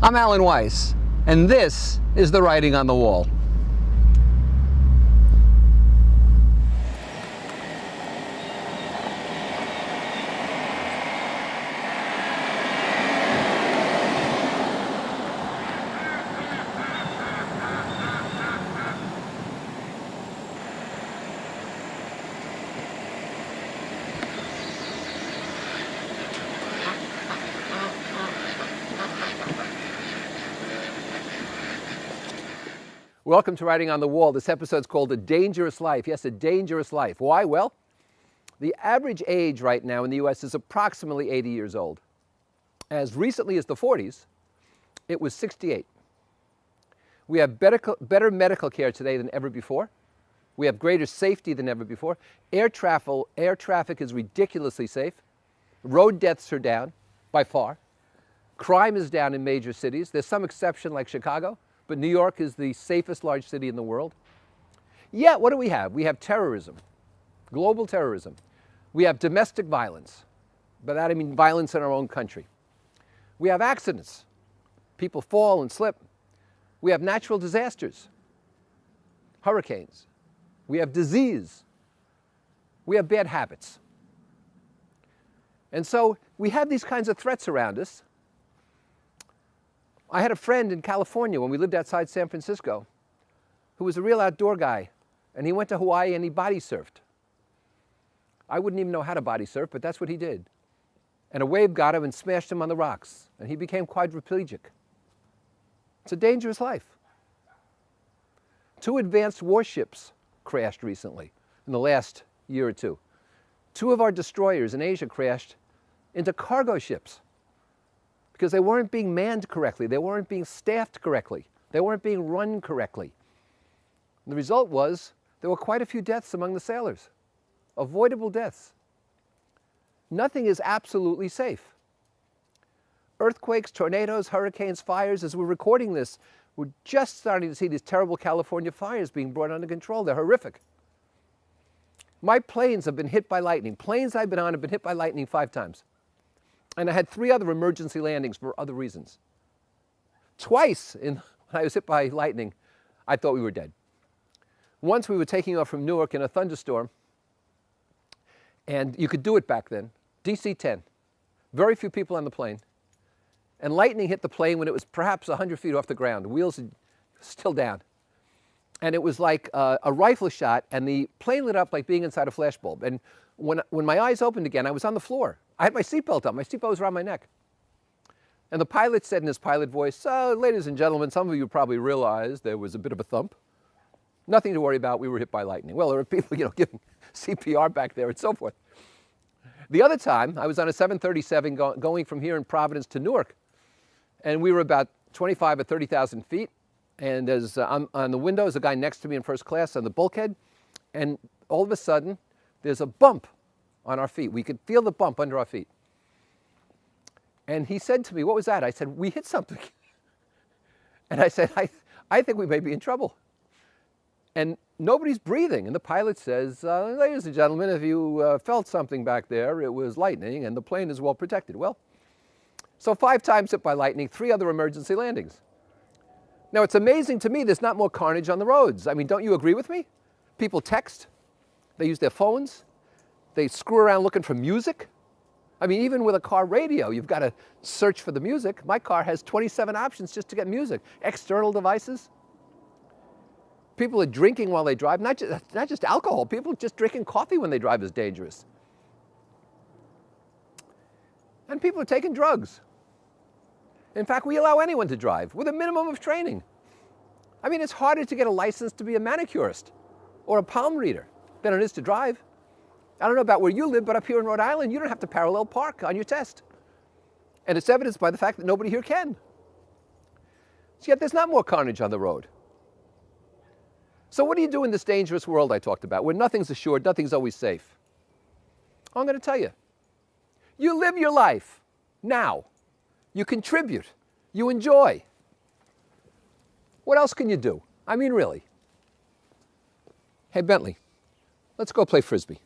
I'm Alan Weiss, and this is the writing on the wall. Welcome to Writing on the Wall. This episode's called A Dangerous Life. Yes, a dangerous life. Why? Well, the average age right now in the U.S. is approximately 80 years old. As recently as the 40s, it was 68. We have better medical care today than ever before. We have greater safety than ever before. Air traffic is ridiculously safe. Road deaths are down by far. Crime is down in major cities. There's some exception like Chicago, but New York is the safest large city in the world. Yet, what do we have? We have terrorism, global terrorism. We have domestic violence. By that I mean violence in our own country. We have accidents. People fall and slip. We have natural disasters, hurricanes. We have disease. We have bad habits. And so we have these kinds of threats around us. I had a friend in California when we lived outside San Francisco who was a real outdoor guy, and he went to Hawaii and he body surfed. I wouldn't even know how to body surf, but that's what he did. And a wave got him and smashed him on the rocks, and he became quadriplegic. It's a dangerous life. 2 advanced warships crashed recently in the last year or two. 2 of our destroyers in Asia crashed into cargo ships, because they weren't being manned correctly, they weren't being staffed correctly, they weren't being run correctly. And the result was there were quite a few deaths among the sailors, avoidable deaths. Nothing is absolutely safe. Earthquakes, tornadoes, hurricanes, fires, as we're recording this, we're just starting to see these terrible California fires being brought under control. They're horrific. My planes have been hit by lightning. Planes I've been on have been hit by lightning 5 times. And I had 3 other emergency landings for other reasons. Twice when I was hit by lightning, I thought we were dead. Once we were taking off from Newark in a thunderstorm, and you could do it back then, DC-10, very few people on the plane, and lightning hit the plane when it was perhaps 100 feet off the ground. The wheels are still down. And it was like a rifle shot, and the plane lit up like being inside a flashbulb. And when my eyes opened again, I was on the floor. I had my seatbelt on. My seatbelt was around my neck. And the pilot said in his pilot voice, "So, ladies and gentlemen, some of you probably realized there was a bit of a thump. Nothing to worry about. We were hit by lightning." Well, there were people, giving CPR back there and so forth. The other time, I was on a 737 going from here in Providence to Newark. And we were about 25 or 30,000 feet. And as on the window is a guy next to me in first class on the bulkhead. And all of a sudden, there's a bump on our feet. We could feel the bump under our feet. And he said to me, "What was that?" I said, "We hit something." And I said, I think we may be in trouble. And nobody's breathing. And the pilot says, "Ladies and gentlemen, if you felt something back there, it was lightning, and the plane is well protected." Well, so 5 times hit by lightning, 3 other emergency landings. Now, it's amazing to me there's not more carnage on the roads. I mean, don't you agree with me? People text. They use their phones. They screw around looking for music. I mean, even with a car radio, you've got to search for the music. My car has 27 options just to get music. External devices. People are drinking while they drive. Not just alcohol. People just drinking coffee when they drive is dangerous. And people are taking drugs. In fact, we allow anyone to drive with a minimum of training. I mean, it's harder to get a license to be a manicurist or a palm reader than it is to drive. I don't know about where you live, but up here in Rhode Island, you don't have to parallel park on your test. And it's evidenced by the fact that nobody here can. So yet there's not more carnage on the road. So what do you do in this dangerous world I talked about, where nothing's assured, nothing's always safe? I'm going to tell you. You live your life now. You contribute. You enjoy. What else can you do? I mean, really. Hey, Bentley, let's go play Frisbee.